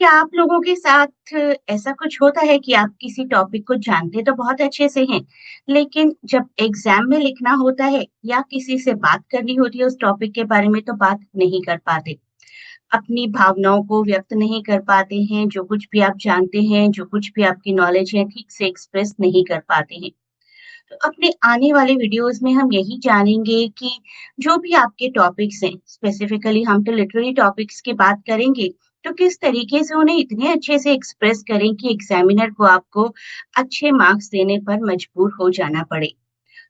क्या आप लोगों के साथ ऐसा कुछ होता है कि आप किसी टॉपिक को जानते तो बहुत अच्छे से हैं, लेकिन जब एग्ज़ाम में लिखना होता है या किसी से बात करनी होती है उस टॉपिक के बारे में तो बात नहीं कर पाते। अपनी भावनाओं को व्यक्त नहीं कर पाते हैं, जो कुछ भी आप जानते हैं, जो कुछ भी आपकी नॉलेज है, ठीक से एक्सप्रेस नहीं कर पाते हैं। तो अपने आने वाले वीडियोज़ में हम यही जानेंगे कि जो भी आपके टॉपिक्स हैं, स्पेसिफिकली हम तो लिटरेरी टॉपिक्स की बात करेंगे, तो किस तरीके से उन्हें इतने अच्छे से एक्सप्रेस करें कि एग्ज़ामिनर को आपको अच्छे मार्क्स देने पर मजबूर हो जाना पड़े।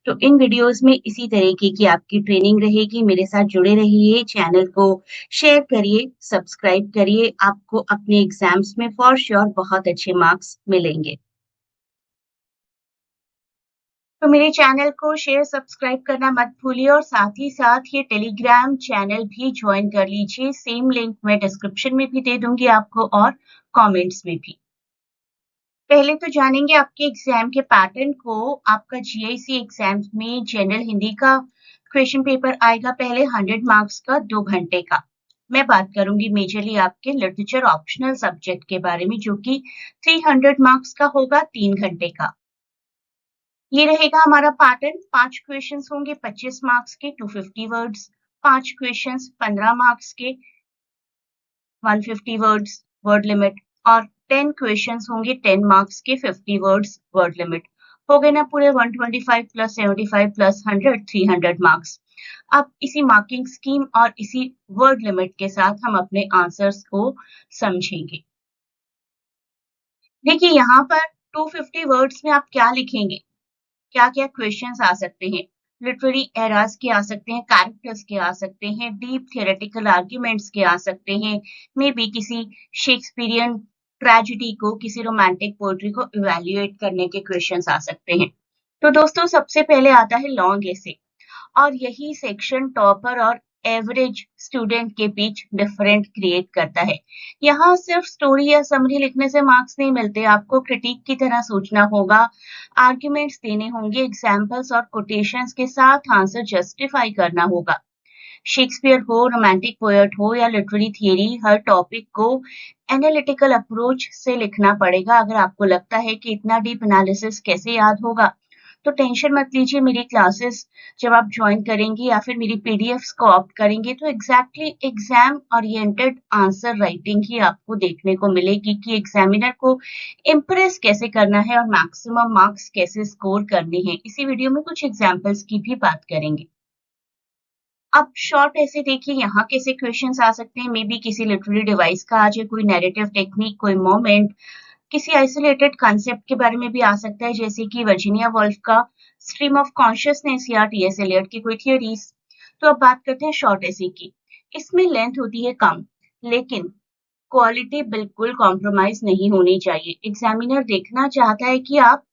तो इन वीडियोज़ में इसी तरीके की आपकी ट्रेनिंग रहेगी। मेरे साथ जुड़े रहिए, चैनल को शेयर करिए, सब्सक्राइब करिए, आपको अपने एग्ज़ाम्स में फॉर श्योर बहुत अच्छे मार्क्स मिलेंगे। तो मेरे चैनल को शेयर सब्सक्राइब करना मत भूलिए और साथ ही साथ ये टेलीग्राम चैनल भी ज्वाइन कर लीजिए। सेम लिंक मैं डिस्क्रिप्शन में भी दे दूंगी आपको और कमेंट्स में भी। पहले तो जानेंगे आपके एग्जाम के पैटर्न को। आपका जीआईसी एग्जाम में जनरल हिंदी का क्वेश्चन पेपर आएगा, पहले 100 मार्क्स का 2 घंटे का। मैं बात करूंगी मेजरली आपके लिटरेचर ऑप्शनल सब्जेक्ट के बारे में, जो कि 300 मार्क्स का होगा, 3 घंटे का। ये रहेगा हमारा पैटर्न। 5 क्वेश्चंस होंगे 25 मार्क्स के, 250 वर्ड्स। 5 क्वेश्चंस 15 मार्क्स के, 150 वर्ड्स वर्ड लिमिट। और 10 क्वेश्चंस होंगे 10 मार्क्स के, 50 वर्ड्स वर्ड लिमिट। हो गए ना पूरे 125 प्लस 75 प्लस 100, 300 मार्क्स। अब इसी मार्किंग स्कीम और इसी वर्ड लिमिट के साथ हम अपने आंसर्स को समझेंगे। देखिए यहाँ पर 250 वर्ड्स में आप क्या लिखेंगे, क्या-क्या क्वेश्चंस आ सकते हैं। लिटरेरी एरास के आ सकते हैं, कैरेक्टर्स के आ सकते हैं, डीप थियोरेटिकल आर्ग्यूमेंट्स के आ सकते हैं, मे बी किसी शेक्सपियरियन ट्रेजेडी को, किसी रोमांटिक पोएट्री को इवैल्यूएट करने के क्वेश्चंस आ सकते हैं। तो दोस्तों सबसे पहले आता है लॉन्ग एसे, और यही सेक्शन टॉपर और एवरेज स्टूडेंट के बीच डिफरेंट क्रिएट करता है। यहाँ सिर्फ स्टोरी या समरी लिखने से मार्क्स नहीं मिलते, आपको क्रिटिक की तरह सोचना होगा, आर्ग्यूमेंट्स देने होंगे, एग्जाम्पल्स और कोटेशंस के साथ आंसर जस्टिफाई करना होगा। शेक्सपियर हो, रोमांटिक पोएट हो या लिटरेरी थियरी, हर टॉपिक को एनालिटिकल अप्रोच से लिखना पड़ेगा। अगर आपको लगता है कि इतना डीप एनालिसिस कैसे याद होगा, तो टेंशन मत लीजिए। मेरी क्लासेस जब आप ज्वाइन करेंगे या फिर मेरी पीडीएफ्स को ऑप्ट करेंगे, तो exactly exam oriented answer writing ही आपको देखने को मिलेगी कि एग्जामिनर को इम्प्रेस कैसे करना है और मैक्सिमम मार्क्स कैसे स्कोर करने हैं। इसी वीडियो में कुछ एग्जाम्पल्स की भी बात करेंगे। अब शॉर्ट ऐसे देखिए यहाँ कैसे क्वेश्चंस आ सकते हैं। मे बी किसी लिटरेरी डिवाइस का आ जाए, कोई नैरेटिव टेक्निक, कोई मोमेंट, किसी आइसोलेटेड कॉन्सेप्ट के बारे में भी आ सकता है, जैसे कि वर्जीनिया वुल्फ का स्ट्रीम ऑफ कॉन्शियसनेस या टीएस एलियट की कोई थियरीज। तो अब बात करते हैं शॉर्ट ऐसे की। इसमें लेंथ होती है कम, लेकिन क्वालिटी बिल्कुल कॉम्प्रोमाइज नहीं होनी चाहिए। एग्जामिनर देखना चाहता है कि आप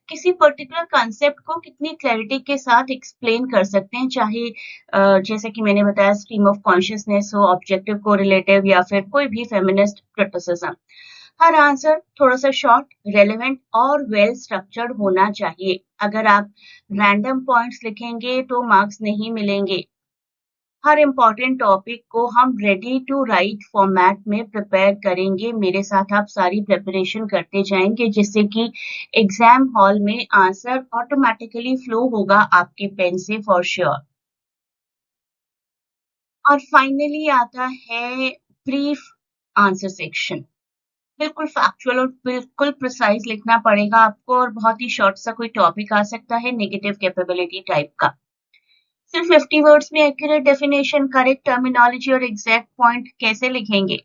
किसी पर्टिकुलर कॉन्सेप्ट को कितनी क्लैरिटी के साथ एक्सप्लेन कर सकते हैं, चाहे जैसे कि मैंने बताया स्ट्रीम ऑफ कॉन्शियसनेस हो, ऑब्जेक्टिव कोरिलेटिव या फिर कोई भी फेमिनिस्ट क्रिटिसिज्म। हर आंसर थोड़ा सा शॉर्ट, रेलेवेंट और वेल स्ट्रक्चर्ड होना चाहिए। अगर आप रैंडम पॉइंट्स लिखेंगे तो मार्क्स नहीं मिलेंगे। हर इम्पोर्टेंट टॉपिक को हम रेडी टू राइट फॉर्मेट में प्रिपेयर करेंगे। मेरे साथ आप सारी प्रिपरेशन करते जाएंगे, जिससे कि एग्जाम हॉल में आंसर ऑटोमेटिकली फ्लो होगा आपके पेन से फॉर श्योर। और फाइनली आता है ब्रीफ आंसर सेक्शन। बिल्कुल फैक्चुअल और बिल्कुल प्रिसाइज लिखना पड़ेगा आपको, और बहुत ही शॉर्ट सा कोई टॉपिक आ सकता है नेगेटिव कैपेबिलिटी टाइप का। सिर्फ 50 वर्ड्स में एक्यूरेट डेफिनेशन, करेक्ट टर्मिनोलॉजी और एग्जैक्ट पॉइंट कैसे लिखेंगे।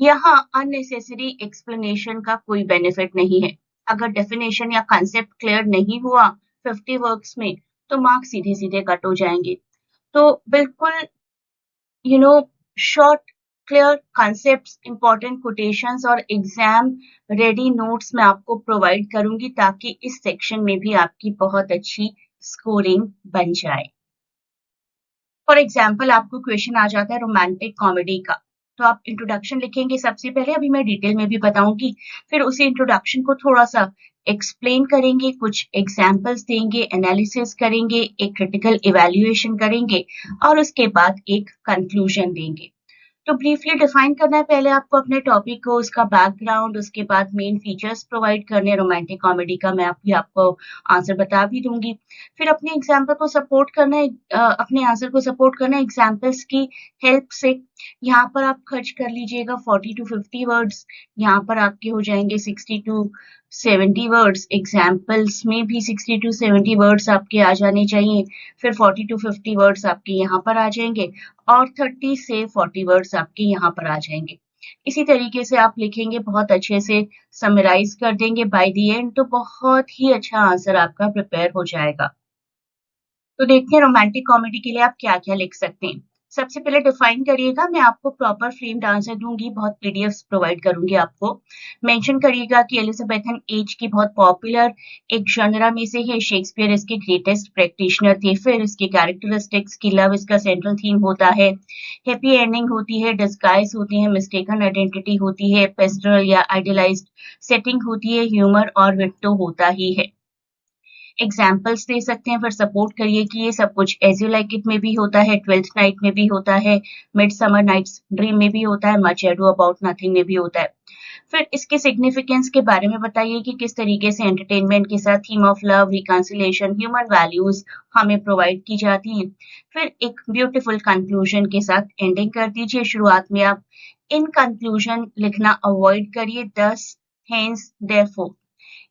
यहाँ अननेसेसरी एक्सप्लेनेशन का कोई बेनिफिट नहीं है। अगर डेफिनेशन या कंसेप्ट क्लियर नहीं हुआ 50 वर्ड्स में, तो मार्क्स सीधे सीधे कट हो जाएंगे। तो बिल्कुल short, clear concepts, important quotations और एग्जाम रेडी नोट्स मैं आपको प्रोवाइड करूंगी, ताकि इस सेक्शन में भी आपकी बहुत अच्छी स्कोरिंग बन जाए। फॉर एग्जाम्पल आपको क्वेश्चन आ जाता है रोमांटिक कॉमेडी का, तो आप इंट्रोडक्शन लिखेंगे सबसे पहले, अभी मैं डिटेल में भी बताऊंगी। फिर उसी इंट्रोडक्शन को थोड़ा सा एक्सप्लेन करेंगे, कुछ एग्जाम्पल्स देंगे, एनालिसिस करेंगे, एक क्रिटिकल इवैल्यूएशन करेंगे और उसके बाद एक कंक्लूजन देंगे। तो ब्रीफली डिफाइन करना है पहले आपको अपने टॉपिक को, उसका बैकग्राउंड, उसके बाद मेन फीचर्स प्रोवाइड करने रोमांटिक कॉमेडी का मैं अभी आपको आंसर बता भी दूंगी। फिर अपने एग्जाम्पल को सपोर्ट करना है, अपने आंसर को सपोर्ट करना है एग्जाम्पल्स की हेल्प से। यहाँ पर आप खर्च कर लीजिएगा 40 to 50 वर्ड्स, यहाँ पर आपके हो जाएंगे 60 to 70 वर्ड्स, एग्जाम्पल्स में भी 60 to 70 वर्ड्स आपके आ जाने चाहिए। फिर 40 to 50 वर्ड्स आपके यहाँ पर आ जाएंगे और 30 से 40 वर्ड्स आपके यहाँ पर आ जाएंगे। इसी तरीके से आप लिखेंगे, बहुत अच्छे से समराइज कर देंगे बाय द एंड, तो बहुत ही अच्छा आंसर आपका प्रिपेयर हो जाएगा। तो देखते हैं रोमांटिक कॉमेडी के लिए आप क्या-क्या लिख सकते हैं। सबसे पहले डिफाइन करिएगा, मैं आपको प्रॉपर फ्रेम्ड आंसर दूंगी, बहुत पीडीएफ्स प्रोवाइड करूंगी आपको। मेंशन करिएगा कि एलिजाबेथन एज की बहुत पॉपुलर एक जनरा में से है, शेक्सपियर इसके ग्रेटेस्ट प्रैक्टिशनर थे। फिर इसके कैरेक्टरिस्टिक्स की लव इसका सेंट्रल थीम होता है, हैप्पी एंडिंग होती है, डिस्गाइज होती है, मिस्टेकन आइडेंटिटी होती है, पेस्टरल या आइडियलाइज्ड सेटिंग होती है, ह्यूमर और विट तो होता ही है। एग्जाम्पल्स दे सकते हैं, फिर सपोर्ट करिए कि ये सब कुछ एज यू लाइक इट में भी होता है, ट्वेल्थ नाइट में भी होता है, मिड समर नाइट्स ड्रीम में भी होता है, मच एडू अबाउट नथिंग में भी होता है। फिर इसके सिग्निफिकेंस के बारे में बताइए कि किस तरीके से एंटरटेनमेंट के साथ theme of love, reconciliation, human values हमें प्रोवाइड की जाती हैं। फिर एक ब्यूटीफुल कंक्लूजन के साथ एंडिंग कर दीजिए। शुरुआत में आप इन कंक्लूजन लिखना अवॉइड करिए, दस हेंस देयरफॉर।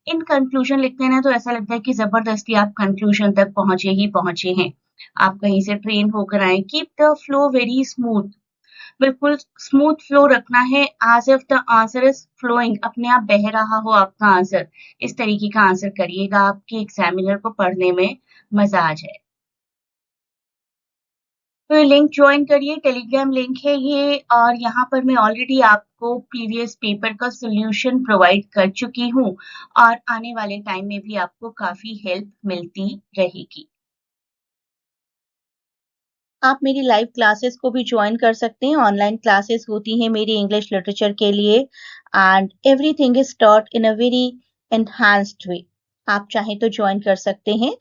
इन कंक्लूजन लिखते हैं ना तो ऐसा लगता है कि जबरदस्ती आप कंक्लूजन तक पहुंचे हैं, आप कहीं से ट्रेन होकर आए। Keep the flow very smooth, बिल्कुल स्मूथ फ्लो रखना है, as if the answer is flowing, अपने आप बह रहा हो आपका आंसर। इस तरीके का आंसर करिएगा, आपके एग्जामिनर को पढ़ने में मजा आ जाए। तो ये लिंक ज्वाइन करिए, टेलीग्राम लिंक है ये, और यहाँ पर मैं ऑलरेडी आपको प्रीवियस पेपर का सॉल्यूशन प्रोवाइड कर चुकी हूँ और आने वाले टाइम में भी आपको काफी हेल्प मिलती रहेगी। आप मेरी लाइव क्लासेस को भी ज्वाइन कर सकते हैं। ऑनलाइन क्लासेस होती हैं मेरी इंग्लिश लिटरेचर के लिए and everything is taught in a very enhanced way. आप चाहें तो ज्वाइन कर सकते हैं।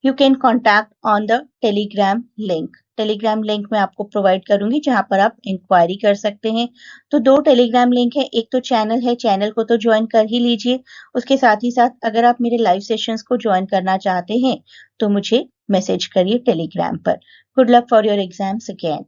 You can contact on the Telegram link. Telegram link मैं आपको प्रोवाइड करूंगी जहां पर आप इंक्वायरी कर सकते हैं। तो 2 टेलीग्राम लिंक है, एक तो चैनल है, चैनल को तो ज्वाइन कर ही लीजिए। उसके साथ ही साथ अगर आप मेरे लाइव सेशंस को ज्वाइन करना चाहते हैं तो मुझे मैसेज करिए टेलीग्राम पर। Good luck for your exams again.